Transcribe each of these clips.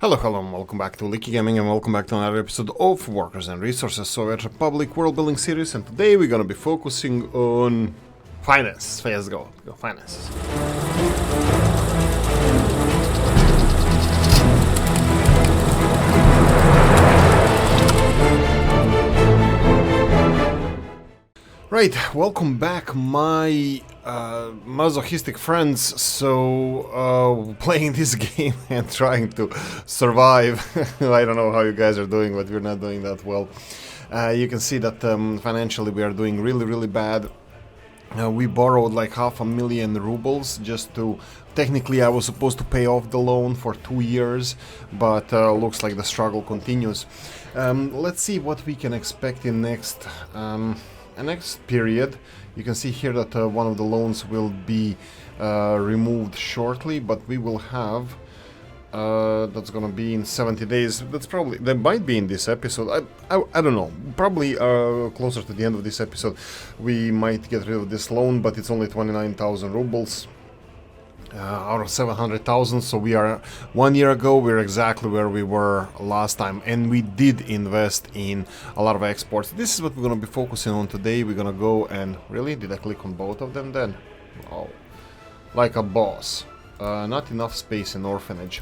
Hello, and welcome back to Oolykee Gaming, and welcome back to another episode of Workers and Resources Soviet Republic world building series, and today we're gonna be focusing on finance. Let's go finances. Right, welcome back, my masochistic friends. So, playing this game and trying to survive. I don't know how you guys are doing, but we're not doing that well. You can see that financially we are doing really bad. We borrowed like 500,000 rubles just to... Technically, I was supposed to pay off the loan for 2 years, but looks like the struggle continues. Let's see what we can expect in next period. You can see here that one of the loans will be removed shortly, but we will have that's gonna be in 70 days. That might be in this episode. I don't know, probably closer to the end of this episode we might get rid of this loan, but it's only 29,000 rubles out of 700,000, so we are 1 year ago. We're exactly where we were last time, and we did invest in a lot of exports. This is what we're going to be focusing on today. We're going to go and... Really? Did I click on both of them then? Oh, like a boss. Not enough space in Orphanage.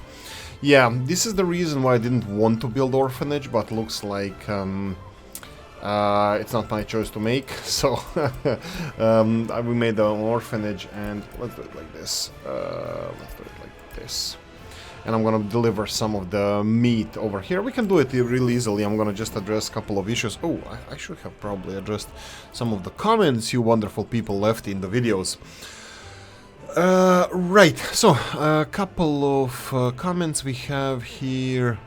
Yeah, this is the reason why I didn't want to build Orphanage, but looks like it's not my choice to make, so we made an Orphanage, and let's do it like this. And I'm gonna deliver some of the meat over here. We can do it really easily. I'm gonna just address a couple of issues. Oh, I should have probably addressed some of the comments you wonderful people left in the videos. Right, so a couple of comments we have here.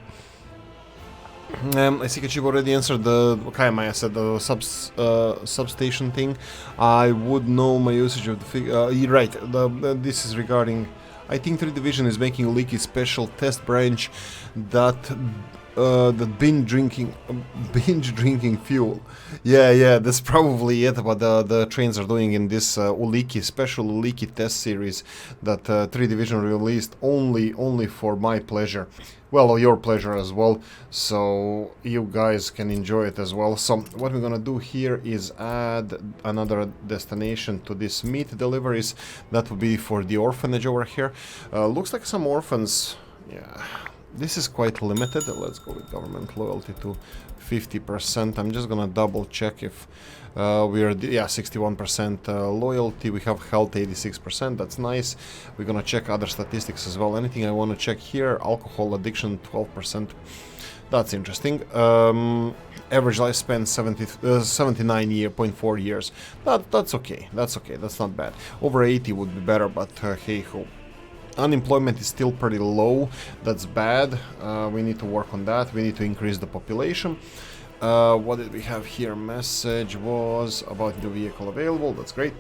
I think you've already answered the I said the substation thing. I would know my usage of the figure. Right, this is regarding... I think 3rd Division is making Oolykee special test branch that binge drinking fuel. Yeah, that's probably it. What the trains are doing in this Oolykee special Oolykee test series that 3rd Division released only for my pleasure. Well, your pleasure as well, so you guys can enjoy it as well. So what we're gonna do here is add another destination to this meat deliveries. That will be for the orphanage over here. Looks like some orphans. Yeah, this is quite limited. Let's go with government loyalty to 50%. I'm just gonna double check if we are... Yeah, 61% loyalty. We have health 86%. That's nice. We're gonna check other statistics as well. Anything I want to check here? Alcohol addiction 12%. That's interesting. Average lifespan 79.4 years. That's okay. That's okay. That's not bad. Over 80 would be better, but hey ho. Unemployment is still pretty low. That's bad. We need to work on that. We need to increase the population. What did we have here? Message was about new vehicle available. That's great.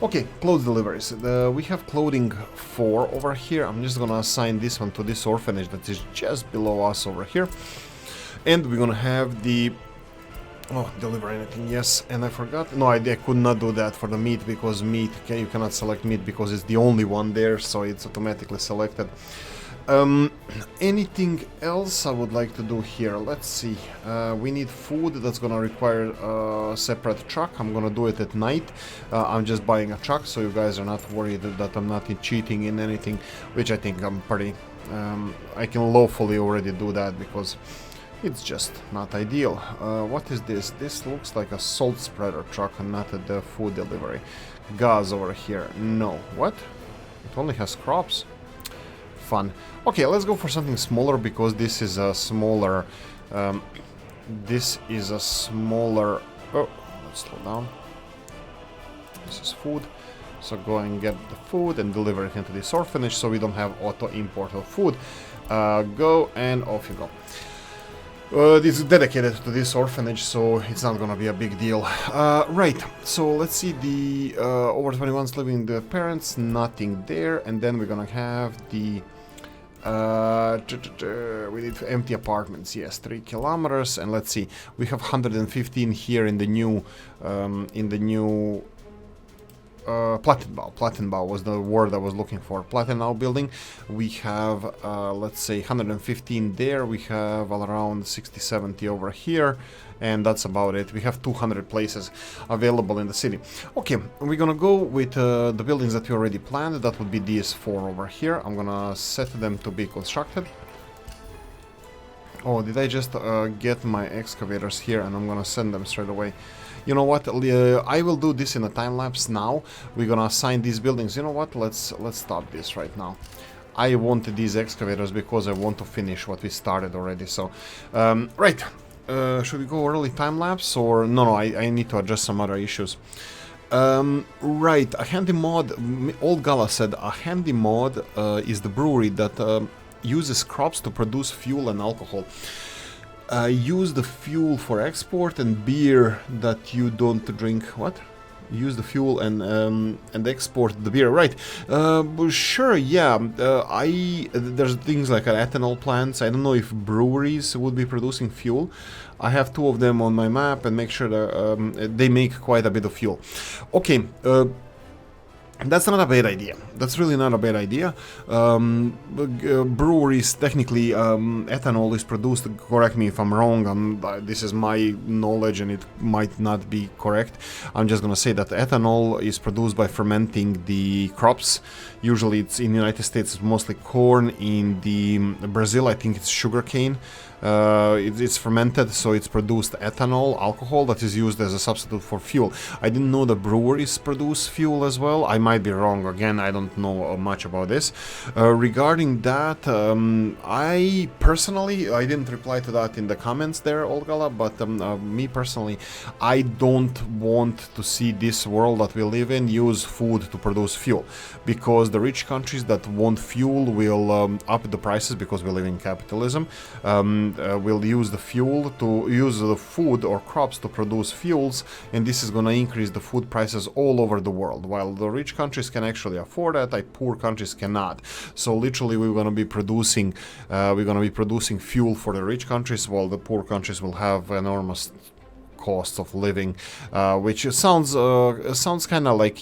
Okay, clothes deliveries. We have clothing 4 over here. I'm just gonna assign this one to this orphanage that is just below us over here. And we're gonna have the... Oh, deliver anything, yes. And I forgot. No, I could not do that for the meat, because meat, you cannot select meat because it's the only one there, so it's automatically selected. Anything else I would like to do here? Let's see. We need food. That's gonna require a separate truck. I'm gonna do it at night. I'm just buying a truck, so you guys are not worried that I'm not cheating in anything, which I think I'm pretty... I can lawfully already do that because it's just not ideal. What is this? This looks like a salt spreader truck and not the food delivery. Gas over here. No. What? It only has crops. Fun. Okay, let's go for something smaller, because this is a smaller... Oh, let's slow down. This is food. So go and get the food and deliver it into this orphanage, so we don't have auto import of food. Go and off you go. This is dedicated to this orphanage, so it's not gonna be a big deal. Right, so let's see the over 21s living with the parents, nothing there, and then we're gonna have the we need empty apartments, yes, 3 kilometers, and let's see, we have 115 here in the new Plattenbau was the word I was looking for. Plattenbau building. We have, let's say, 115 there. We have all around 60, 70 over here. And that's about it. We have 200 places available in the city. Okay, we're gonna go with the buildings that we already planned. That would be these 4 over here. I'm gonna set them to be constructed. Oh, did I just get my excavators here and I'm gonna send them straight away? You know what? I will do this in a time lapse now. We're gonna assign these buildings. You know what? Let's stop this right now. I wanted these excavators because I want to finish what we started already. So, right. Should we go early time lapse or no? I need to adjust some other issues. Right, a handy mod. Old Gala said a handy mod is the brewery that uses crops to produce fuel and alcohol. Use the fuel for export and beer that you don't drink. What? Use the fuel and export the beer, right? Sure, yeah. There's things like ethanol plants. I don't know if breweries would be producing fuel. I have 2 of them on my map and make sure that they make quite a bit of fuel. Okay. That's not a bad idea. That's really not a bad idea. Breweries, technically, ethanol is produced, correct me if I'm wrong, this is my knowledge and it might not be correct. I'm just gonna say that ethanol is produced by fermenting the crops. Usually it's in the United States, it's mostly corn. In Brazil, I think it's sugarcane. It's fermented, so it's produced ethanol, alcohol, that is used as a substitute for fuel. I didn't know that breweries produce fuel as well. I might be wrong. Again, I don't know much about this. Regarding that, I didn't reply to that in the comments there, Olgala, but me personally, I don't want to see this world that we live in use food to produce fuel, because the rich countries that want fuel will up the prices because we live in capitalism. Will use the food or crops to produce fuels, and this is going to increase the food prices all over the world. While the rich countries can actually afford that, poor countries cannot. So literally, we're going to be producing fuel for the rich countries, while the poor countries will have enormous costs of living, which sounds kind of like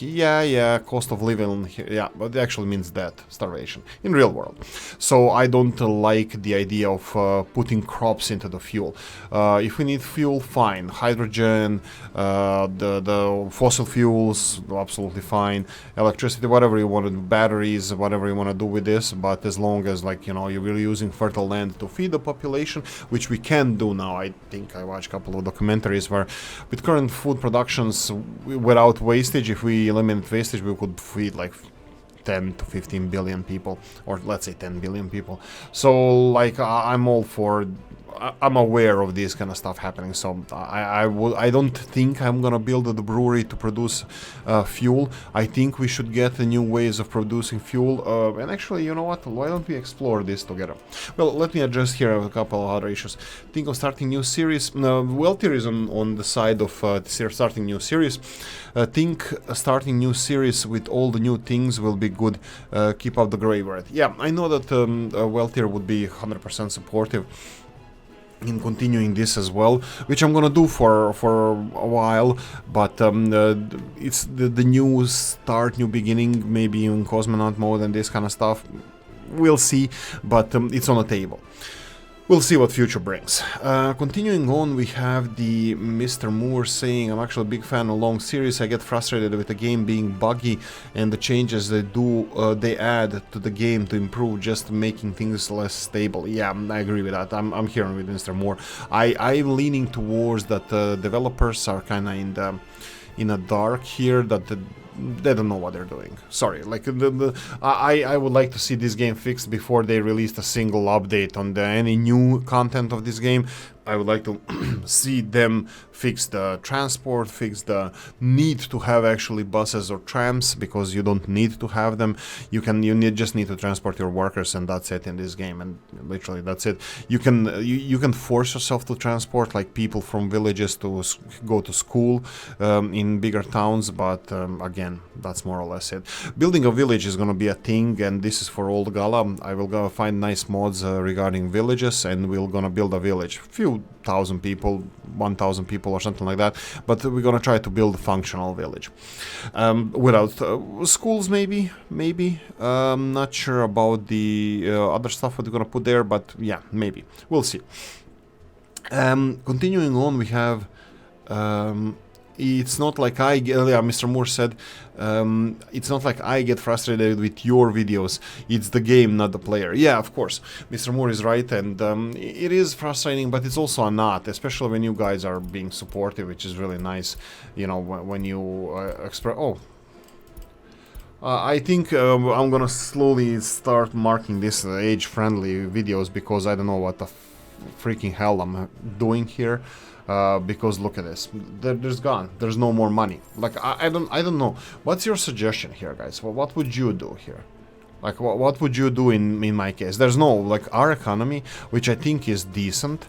cost of living, yeah, but it actually means death, starvation in real world. So I don't like the idea of putting crops into the fuel. If we need fuel, fine. Hydrogen, the fossil fuels, absolutely fine. Electricity, whatever you want to do, batteries, whatever you want to do with this, but as long as, like, you know, you're really using fertile land to feed the population, which we can do now. I think I watched a couple of documentaries where with current food productions, without wastage, if we eliminate wastage, we could feed like 10 to 15 billion people, or let's say 10 billion people. So like I'm all for, I'm aware of this kind of stuff happening, so I don't think I'm gonna build the brewery to produce fuel. I think we should get new ways of producing fuel, and actually, you know what, why don't we explore this together? Well, let me address here a couple of other issues. Think of starting new series. Weltier is on the side of starting new series. Think starting new series with all the new things will be good. Keep up the graveyard. Yeah, I know that Weltier would be 100% supportive in continuing this as well, which I'm gonna do for a while, but it's the new start, new beginning, maybe in Cosmonaut mode and this kind of stuff. We'll see, but it's on the table. We'll see what future brings. Continuing on, we have the Mr. Moore saying, I'm actually a big fan of long series. I get frustrated with the game being buggy and the changes they add to the game to improve, just making things less stable. Yeah, I agree with that. I'm hearing with Mr. Moore. I'm leaning towards that developers are kind of in a dark here, that they don't know what they're doing. Sorry, like I would like to see this game fixed before they released a single update on any new content of this game. I would like to see them fix the transport, fix the need to have actually buses or trams, because you don't need to have them. You just need to transport your workers, and that's it in this game. And literally that's it. You can force yourself to transport like people from villages to go to school in bigger towns, but again, that's more or less it. Building a village is gonna be a thing, and this is for Old Gala. I will go find nice mods regarding villages, and we're gonna build a village. Few 2,000 people, 1,000 people or something like that, but we're gonna try to build a functional village. Without schools, maybe, not sure about the other stuff what we're gonna put there, but yeah, maybe, we'll see. Continuing on, we have it's not like Mr. Moore said, it's not like I get frustrated with your videos, it's the game, not the player. Yeah, of course, Mr. Moore is right, and it is frustrating, but it's also not, especially when you guys are being supportive, which is really nice, you know, when you express... I think I'm gonna slowly start marking this age-friendly videos, because I don't know what the freaking hell I'm doing here. Because look at this, there's no more money. Like I don't know. What's your suggestion here, guys? Well, what would you do here? Like what would you do in my case? There's no, like, our economy, which I think is decent,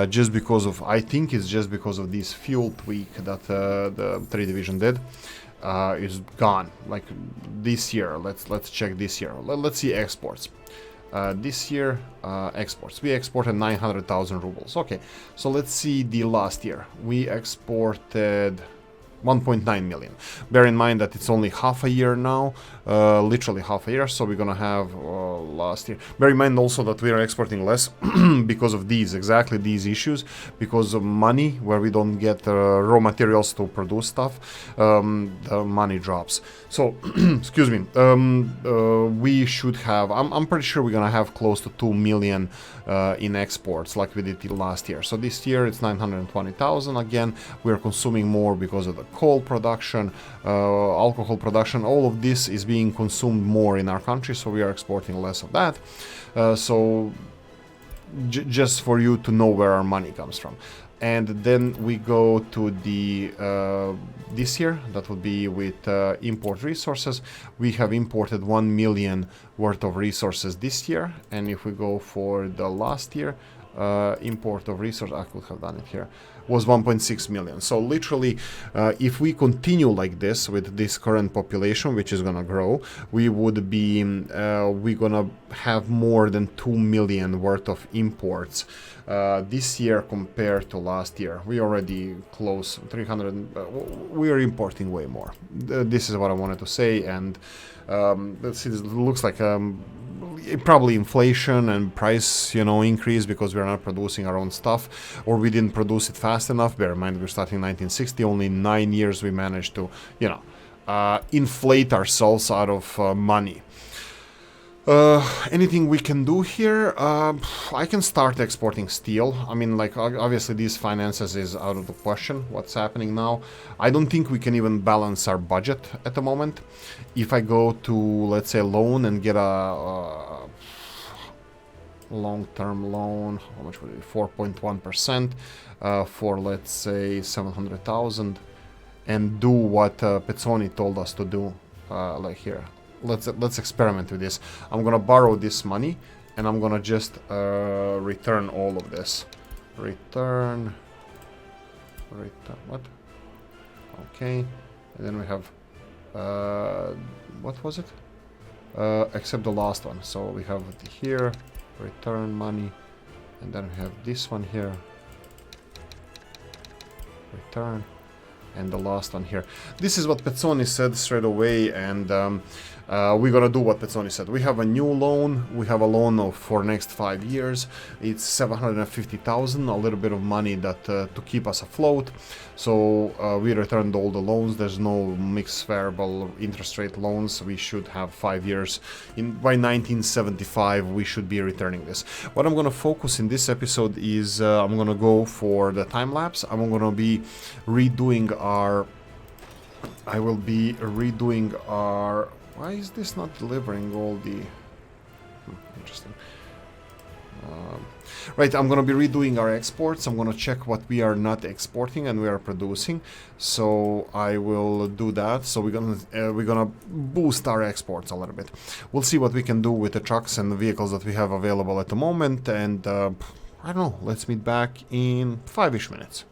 just because of, I think it's just because of this fuel tweak that the 3 division did. Is gone. Like this year, let's check this year. Let's see exports. This year, exports. We exported 900,000 rubles. Okay, so let's see the last year. We exported 1.9 million. Bear in mind that it's only half a year now, literally half a year, so we're gonna have last year. Bear in mind also that we are exporting less because of exactly these issues, because of money, where we don't get raw materials to produce stuff, the money drops. So, excuse me, we should have, I'm pretty sure we're gonna have close to 2 million in exports like we did last year. So this year it's 920,000. Again, we're consuming more because of the coal production, alcohol production. All of this is being consumed more in our country, so we are exporting less of that. So just for you to know where our money comes from. And then we go to the this year, that would be with import resources. We have imported 1 million worth of resources this year, and if we go for the last year, import of resource, I could have done it here, was 1.6 million. So literally, if we continue like this with this current population, which is gonna grow, we would be we're gonna have more than 2 million worth of imports this year compared to last year. We already close 300. We are importing way more. This is what I wanted to say, and let's see. This looks like probably inflation and price, increase, because we're not producing our own stuff, or we didn't produce it fast enough. Bear in mind, we're starting 1960. Only 9 years we managed to, inflate ourselves out of money. Anything we can do here? I can start exporting steel. I mean, like, obviously these finances is out of the question. What's happening now? I don't think we can even balance our budget at the moment. If I go to, let's say, loan and get a long-term loan, how much would it be? 4.1% for, let's say, 700,000, and do what Pezzoni told us to do, like here. Let's experiment with this. I'm gonna borrow this money, and I'm gonna just return all of this. Return what? Okay, and then we have what was it? Except the last one. So we have it here, return money, and then we have this one here, return, and the last one here. This is what Pezzoni said straight away, and we're gonna do what Pezzoni said. We have a new loan. We have a loan for next 5 years. It's 750,000, a little bit of money that to keep us afloat. So we returned all the loans. There's no mixed variable interest rate loans. We should have 5 years. By 1975, we should be returning this. What I'm gonna focus in this episode is I'm gonna go for the time lapse. I'm gonna be redoing our. I will be redoing our. Why is this not delivering all the... interesting. Right, I'm gonna be redoing our exports. I'm gonna check what we are not exporting and we are producing. So I will do that. So we're gonna boost our exports a little bit. We'll see what we can do with the trucks and the vehicles that we have available at the moment. And I don't know. Let's meet back in 5-ish minutes.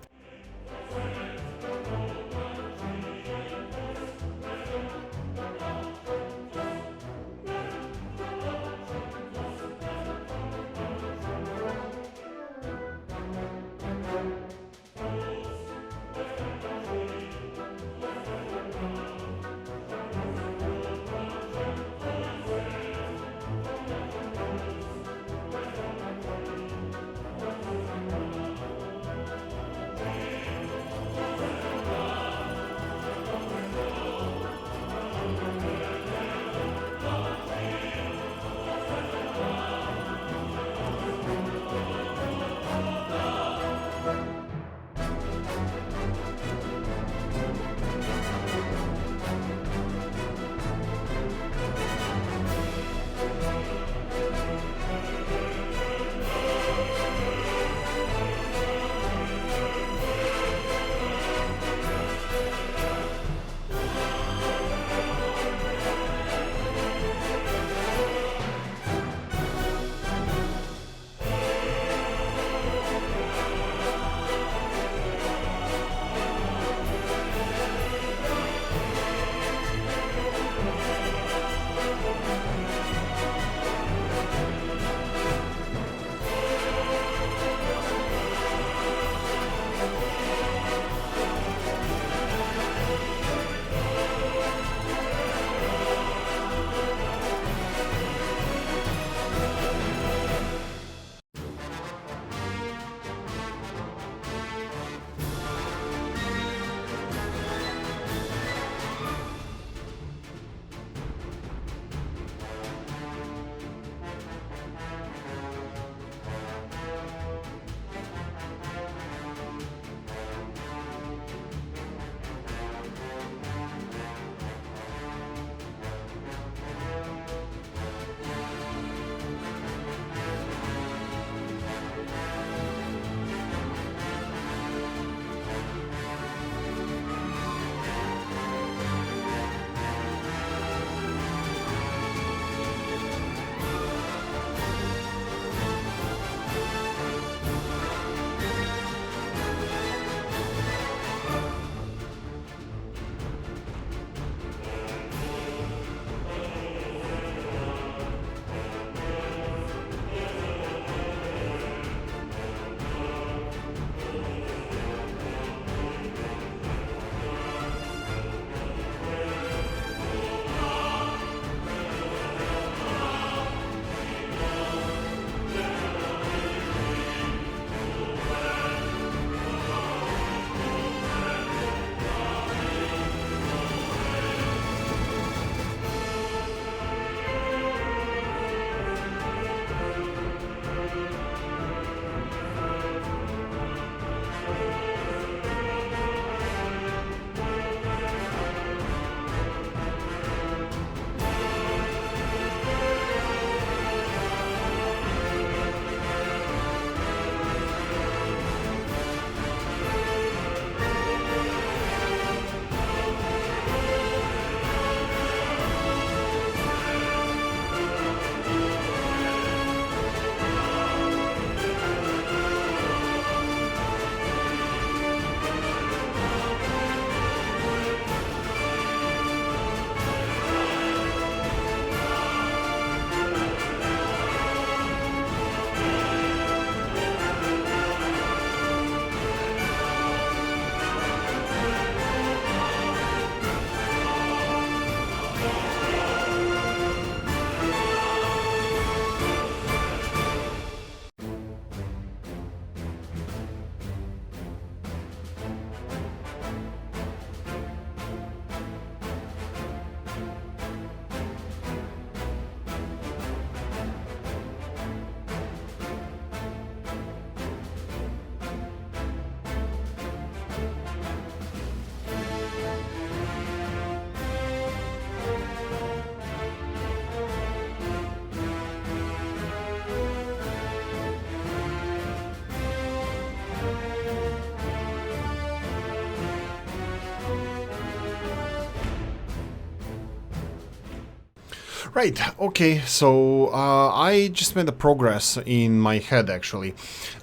Right, okay, so I just made a progress in my head actually.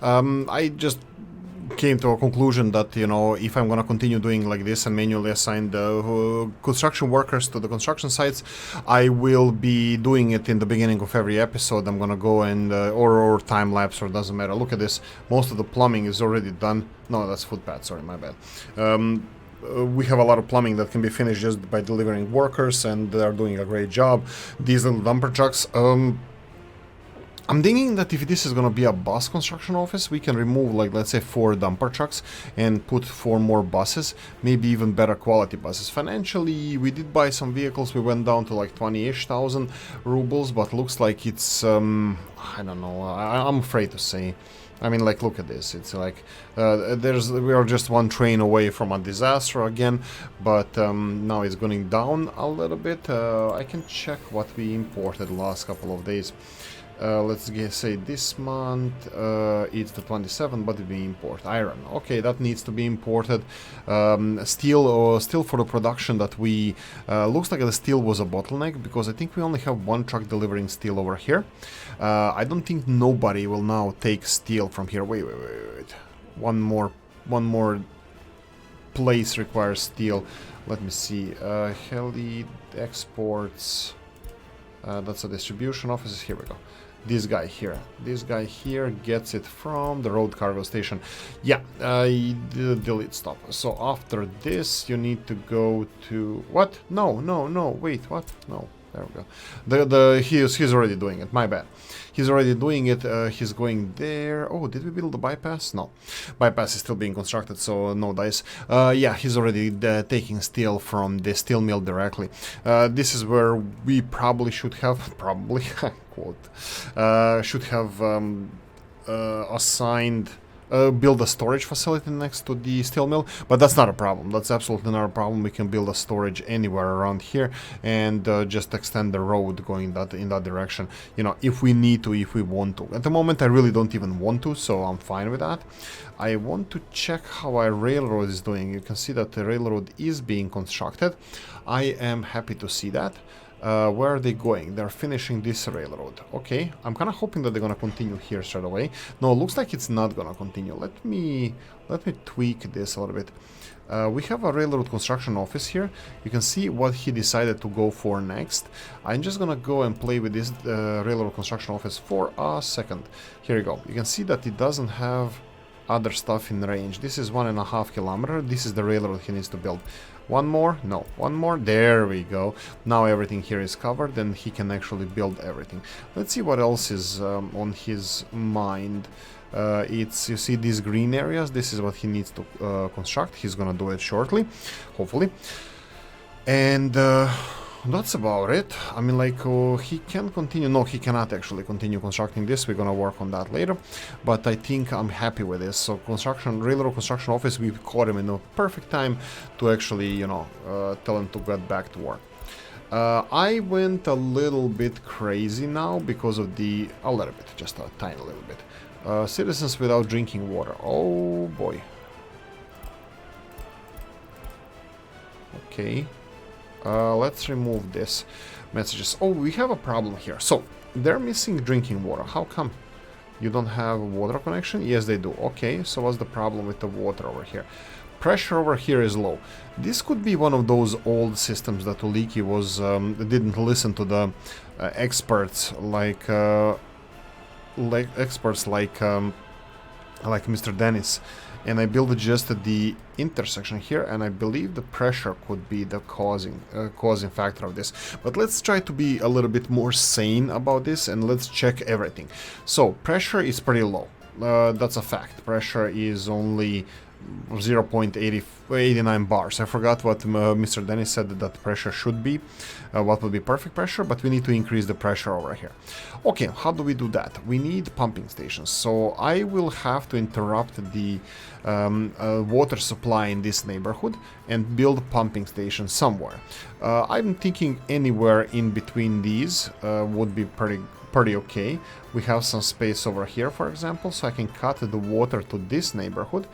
I just came to a conclusion that, you know, if I'm gonna continue doing like this and manually assign the construction workers to the construction sites, I will be doing it in the beginning of every episode. I'm gonna go and or time lapse, or doesn't matter. Look at this, most of the plumbing is already done. No, that's footpath, sorry, my bad. We have a lot of plumbing that can be finished just by delivering workers, and they're doing a great job. These little dumper trucks, I'm thinking that if this is gonna be a bus construction office, we can remove, like, let's say 4 dumper trucks and put 4 more buses, maybe even better quality buses. Financially, we did buy some vehicles, we went down to like 20-ish thousand rubles, but looks like it's, I don't know, I'm afraid to say. I mean, like, look at this, it's like, we are just one train away from a disaster again, but now it's going down a little bit. I can check what we imported the last couple of days. Let's say this month it's the 27th, but we import iron. Okay, that needs to be imported. Steel for the production that we... looks like the steel was a bottleneck, because I think we only have 1 truck delivering steel over here. I don't think nobody will now take steel from here. Wait. One more place requires steel. Let me see. Heli exports. That's a distribution office. Here we go. This guy here gets it from the road cargo station. Yeah, delete stop. So after this you need to go to... What? No, wait, what? No, there we go. He's already doing it, my bad. He's already doing it, he's going there. Oh, did we build the bypass? No. Bypass is still being constructed, so no dice. Yeah, he's already taking steel from the steel mill directly. This is where we probably should have, quote, should have assigned... build a storage facility next to the steel mill, but that's not a problem. That's absolutely not a problem. We can build a storage anywhere around here and just extend the road going in that direction, you know, if we need to, if we want to. At the moment I really don't even want to, so I'm fine with that. I want to check how our railroad is doing. You can see that the railroad is being constructed. I am happy to see that. Where are they going? They're finishing this railroad. Okay, I'm kind of hoping that they're gonna continue here straight away. No, looks like it's not gonna continue. Let me tweak this a little bit. We have a railroad construction office here. You can see what he decided to go for next. I'm just gonna go and play with this railroad construction office for a second. Here you go. You can see that it doesn't have other stuff in range. This is 1.5 kilometers. This is the railroad he needs to build. One more? No. One more? There we go. Now everything here is covered and he can actually build everything. Let's see what else is on his mind. It's, you see these green areas? This is what he needs to construct. He's gonna do it shortly, hopefully. And that's about it. I mean, like, he can continue. No, he cannot actually continue constructing this. We're gonna work on that later, but I think I'm happy with this. So railroad construction office, we caught him in a perfect time to actually, you know, tell him to get back to work. I went a little bit crazy now because of a little bit, just a tiny little bit. Citizens without drinking water. Oh boy. Okay. Let's remove this messages. Oh, we have a problem here. So, they're missing drinking water. How come? You don't have a water connection? Yes, they do. Okay, so what's the problem with the water over here? Pressure over here is low. This could be one of those old systems that Oolykee was didn't listen to the experts like Mr. Dennis. And I built just the intersection here, and I believe the pressure could be the causing factor of this. But let's try to be a little bit more sane about this, and let's check everything. So pressure is pretty low. That's a fact. Pressure is only 0.89 bars. I forgot what Mr. Dennis said that pressure should be, what would be perfect pressure, but we need to increase the pressure over here. Okay, how do we do that? We need pumping stations, so I will have to interrupt the water supply in this neighborhood and build pumping stations somewhere. I'm thinking anywhere in between these would be pretty okay. We have some space over here, for example, so I can cut the water to this neighborhood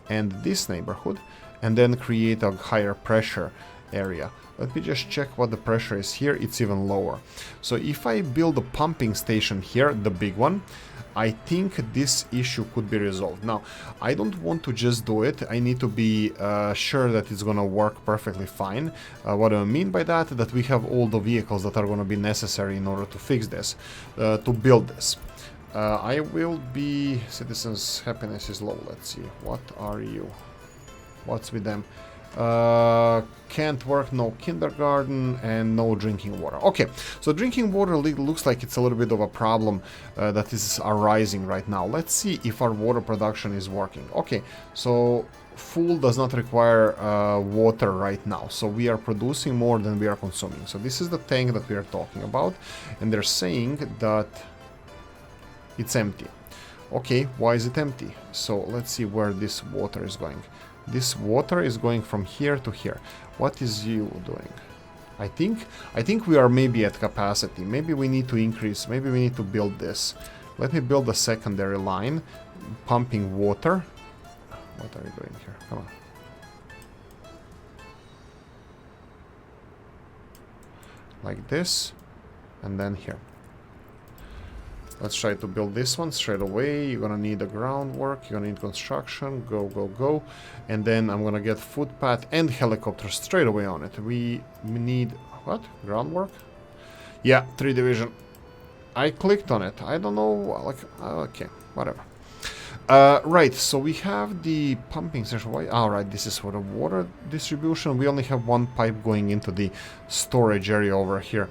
and this neighborhood, and then create a higher pressure area. Let me just check what the pressure is here. It's even lower. So if I build a pumping station here, the big one, I think this issue could be resolved. Now, I don't want to just do it. I need to be sure that it's gonna work perfectly fine. What do I mean by that? That we have all the vehicles that are gonna be necessary in order to fix this, to build this. I will be... Citizens' happiness is low. Let's see. What are you? What's with them? Can't work, no kindergarten, and no drinking water. Okay, so drinking water looks like it's a little bit of a problem that is arising right now. Let's see if our water production is working. Okay, so full does not require water right now, so we are producing more than we are consuming. So this is the tank that we are talking about, and they're saying that it's empty. Okay, why is it empty? So let's see where this water is going. This water is going from here to here. What is you doing? I think we are maybe at capacity. Maybe we need to increase. Maybe we need to build this. Let me build a secondary line, pumping water. What are you doing here? Come on. Like this, and then here. Let's try to build this one straight away. You're gonna need the groundwork, you're gonna need construction, go, go, go. And then I'm gonna get footpath and helicopters straight away on it. We need, what? Groundwork? Yeah, 3 division. I clicked on it. I don't know, like, okay, whatever. Right, so we have the pumping station. Why? Alright, this is for the water distribution. We only have one pipe going into the storage area over here.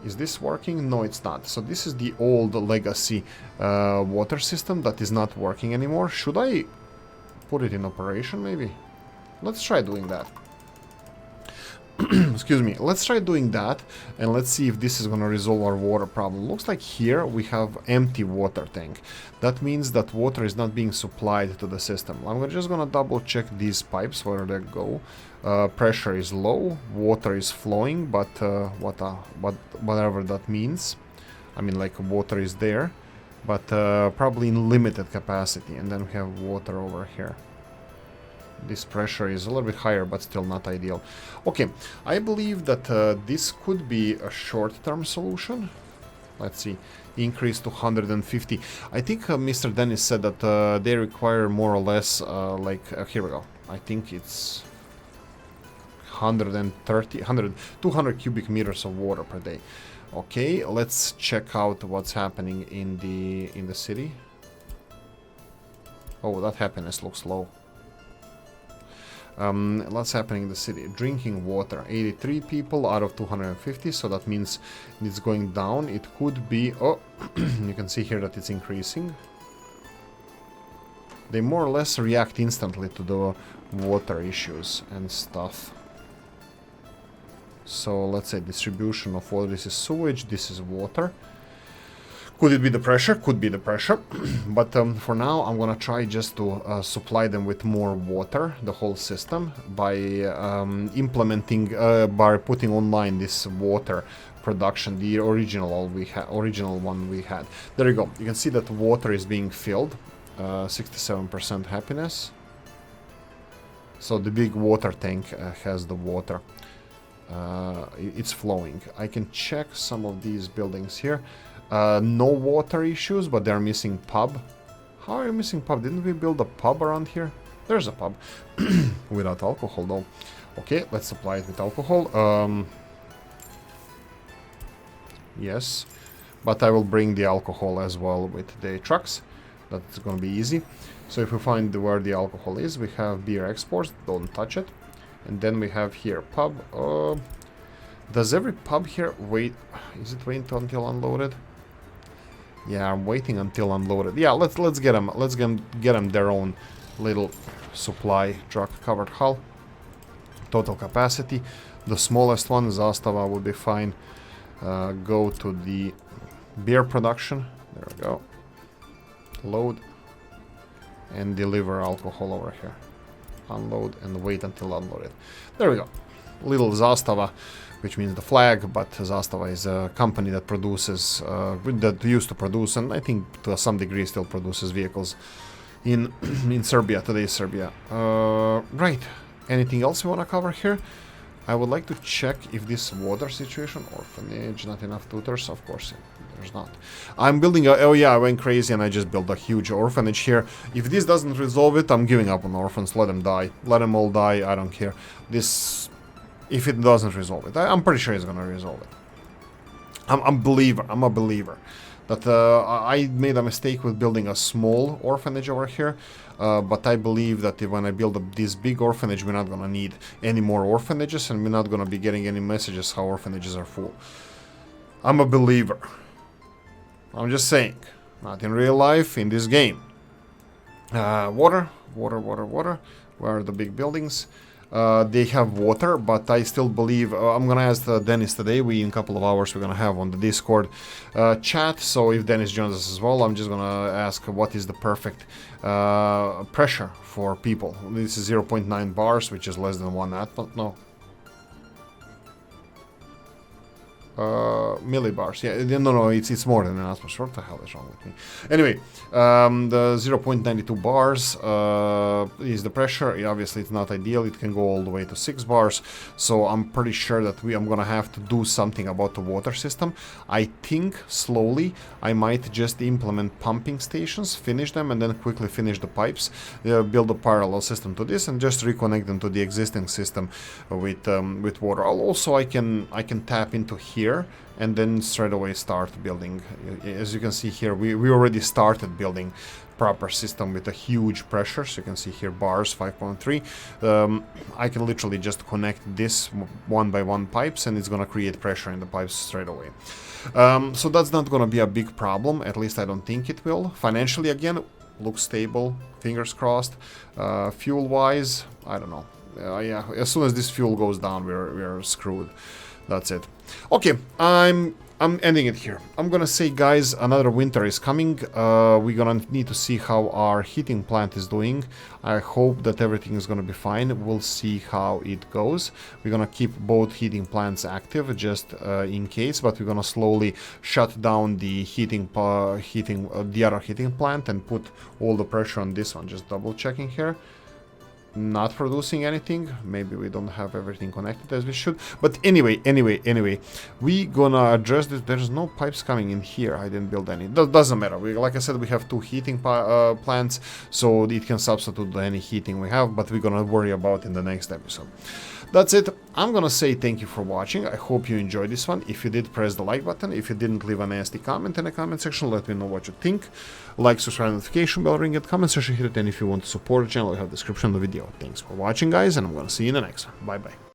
Is this working? No, it's not. So this is the old legacy water system that is not working anymore. Should I put it in operation, maybe? Let's try doing that. Excuse me. Let's try doing that, and let's see if this is going to resolve our water problem. Looks like here we have empty water tank. That means that water is not being supplied to the system. I'm just going to double check these pipes, where they go. Pressure is low, water is flowing, but whatever that means. I mean, like, water is there, but probably in limited capacity. And then we have water over here. This pressure is a little bit higher, but still not ideal. Okay, I believe that this could be a short-term solution. Let's see, increase to 150. I think Mr. Dennis said that they require more or less, here we go. I think it's 200 cubic meters of water per day. Okay, let's check out what's happening in the city. Oh, that happiness looks low. What's happening in the city? Drinking water, 83 people out of 250, so that means it's going down. It could be, oh, you can see here that it's increasing. They more or less react instantly to the water issues and stuff. So let's say distribution of water. This is sewage, this is water. Could it be the pressure? Could be the pressure. But for now, I'm gonna try just to supply them with more water, the whole system, by implementing, by putting online this water production, the original one we had. There you go. You can see that water is being filled. 67% happiness. So the big water tank has the water. It's flowing. I can check some of these buildings here. No water issues, but they're missing pub. How are you missing pub? Didn't we build a pub around here? There's a pub. Without alcohol, though. Okay, let's supply it with alcohol. Yes. But I will bring the alcohol as well with the trucks. That's gonna be easy. So if we find where the alcohol is, we have beer exports. Don't touch it. And then we have here pub. Does every pub here wait? Is it waiting until unloaded? Yeah, I'm waiting until unloaded. Yeah, let's get them. Let's get them their own little supply truck. Covered hull. Total capacity. The smallest one, Zastava, would be fine. Go to the beer production. There we go. Load and deliver alcohol over here. Unload and wait until unloaded. There we go. Little Zastava, which means the flag, but Zastava is a company that produces, that used to produce, and I think to some degree still produces vehicles in in Serbia, today's Serbia. Right. Anything else we want to cover here? I would like to check if this water situation, orphanage, not enough tutors, of course there's not. I'm building a, oh yeah, I went crazy and I just built a huge orphanage here. If this doesn't resolve it, I'm giving up on orphans, let them die. Let them all die, I don't care. This, if it doesn't resolve it, I'm pretty sure it's gonna resolve it. I'm a believer. That I made a mistake with building a small orphanage over here, but I believe that when I build this big orphanage, we're not gonna need any more orphanages, and we're not gonna be getting any messages how orphanages are full. I'm a believer. I'm just saying, not in real life, in this game. Water. Where are the big buildings? They have water, but I still believe I'm gonna ask Dennis today. In a couple of hours we're gonna have on the Discord chat, so if Dennis joins us as well, I'm just gonna ask what is the perfect pressure for people. This is 0.9 bars, which is less than 1 atmos. No, millibars. Yeah, no, it's more than an atmosphere. What the hell is wrong with me? Anyway, the 0.92 bars is the pressure. Obviously, it's not ideal. It can go all the way to 6 bars. So I'm pretty sure that I'm gonna have to do something about the water system. I think slowly I might just implement pumping stations, finish them, and then quickly finish the pipes, build a parallel system to this, and just reconnect them to the existing system with water. Also, I can tap into here and then straight away start building. As you can see here, we already started building proper system with a huge pressure. So you can see here bars 5.3. I can literally just connect this one by one pipes, and it's gonna create pressure in the pipes straight away. So that's not gonna be a big problem. At least I don't think it will. Financially, again, looks stable. Fingers crossed. Fuel wise, I don't know. Yeah, as soon as this fuel goes down, we're screwed. That's it. Okay, I'm ending it here. I'm gonna say, guys, another winter is coming. We're gonna need to see how our heating plant is doing. I hope that everything is gonna be fine. We'll see how it goes. We're gonna keep both heating plants active just in case, but we're gonna slowly shut down the the other heating plant and put all the pressure on this one. Just double checking here. Not producing anything. Maybe we don't have everything connected as we should, but anyway, we gonna address this. There's no pipes coming in here. I didn't build any. Doesn't matter. Like I said, we have 2 heating plants, so it can substitute any heating we have, but we're gonna worry about in the next episode. That's it. I'm gonna say thank you for watching. I hope you enjoyed this one. If you did, press the like button. If you didn't, leave a nasty comment in the comment section. Let me know what you think. Like, subscribe, notification bell, ring it, comment section, hit it, and if you want to support the channel, I have the description of the video. Thanks for watching, guys, and I'm gonna see you in the next one. Bye bye.